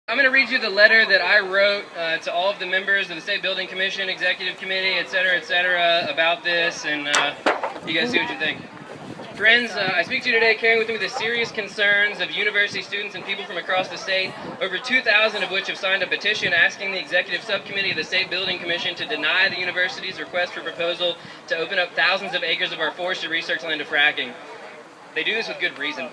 I'm going to read you the letter that I wrote to all of the members of the State Building Commission, Executive Committee, etc., about this, and you guys see what you think. Friends, I speak to you today carrying with me the serious concerns of university students and people from across the state, over 2,000 of which have signed a petition asking the Executive Subcommittee of the State Building Commission to deny the university's request for proposal to open up thousands of acres of our forestry research land to fracking. They do this with good reason.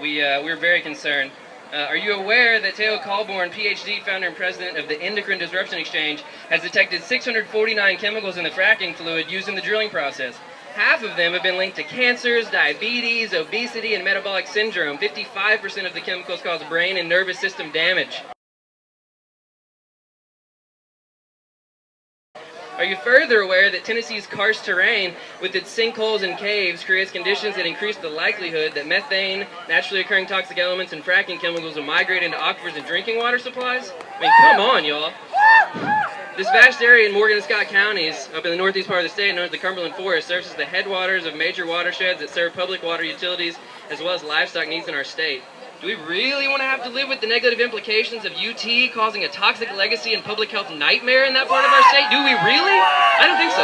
We're very concerned. Are you aware that Theo Colborn, PhD, founder and president of the Endocrine Disruption Exchange, has detected 649 chemicals in the fracking fluid used in the drilling process? Half of them have been linked to cancers, diabetes, obesity, and metabolic syndrome. 55% of the chemicals cause brain and nervous system damage. Are you further aware that Tennessee's karst terrain, with its sinkholes and caves, creates conditions that increase the likelihood that methane, naturally occurring toxic elements, and fracking chemicals will migrate into aquifers and drinking water supplies? I mean, come on, y'all. This vast area in Morgan and Scott counties, up in the northeast part of the state, known as the Cumberland Forest, serves as the headwaters of major watersheds that serve public water utilities as well as livestock needs in our state. Do we really want to have to live with the negative implications of UT causing a toxic legacy and public health nightmare in that part of our state? Do we really? I don't think so.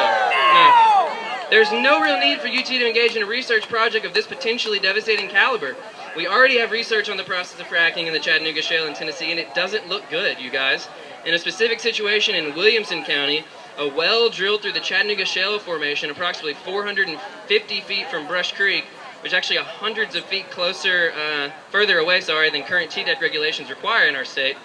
No. There's no real need for UT to engage in a research project of this potentially devastating caliber. We already have research on the process of fracking in the Chattanooga Shale in Tennessee, and it doesn't look good, you guys. In a specific situation in Williamson County, a well drilled through the Chattanooga Shale formation approximately 450 feet from Brush Creek, which is actually hundreds of feet further away, than current TDEC regulations require in our state,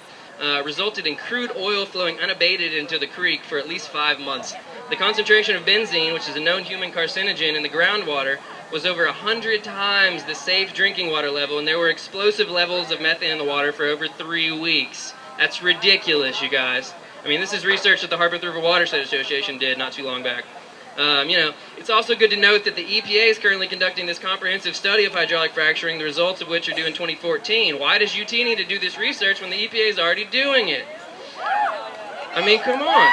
resulted in crude oil flowing unabated into the creek for at least 5 months. The concentration of benzene, which is a known human carcinogen in the groundwater, was over 100 times the safe drinking water level, and there were explosive levels of methane in the water for over 3 weeks. That's ridiculous, you guys. I mean, this is research that the Harpeth River Watershed Association did not too long back. It's also good to note that the EPA is currently conducting this comprehensive study of hydraulic fracturing, the results of which are due in 2014. Why does UT need to do this research when the EPA is already doing it? I mean, come on.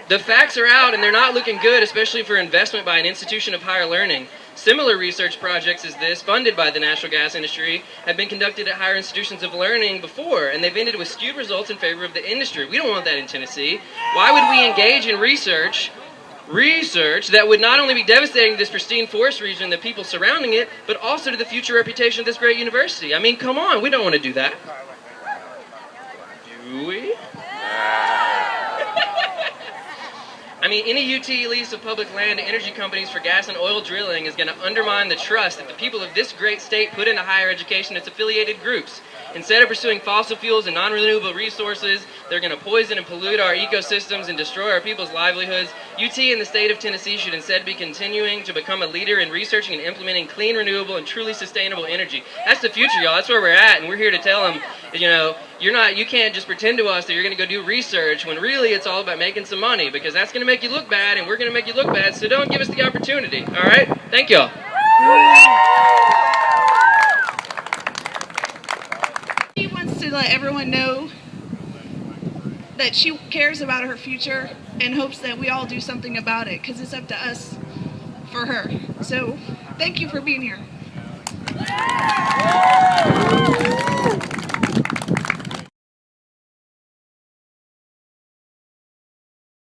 The facts are out, and they're not looking good, especially for investment by an institution of higher learning. Similar research projects as this, funded by the natural gas industry, have been conducted at higher institutions of learning before, and they've ended with skewed results in favor of the industry. We don't want that in Tennessee. Why would we engage in research that would not only be devastating to this pristine forest region and the people surrounding it, but also to the future reputation of this great university? I mean, come on, we don't want to do that. Do we? I mean, any UT lease of public land to energy companies for gas and oil drilling is going to undermine the trust that the people of this great state put into higher education and its affiliated groups. Instead of pursuing fossil fuels and non-renewable resources, they're going to poison and pollute our ecosystems and destroy our people's livelihoods. UT and the state of Tennessee should instead be continuing to become a leader in researching and implementing clean, renewable, and truly sustainable energy. That's the future, y'all. That's where we're at, and we're here to tell them, you can't just pretend to us that you're going to go do research when really it's all about making some money, because that's going to make you look bad, and we're going to make you look bad, so don't give us the opportunity. All right? Thank y'all. She wants to let everyone know that she cares about her future and hopes that we all do something about it, because it's up to us for her. So, thank you for being here.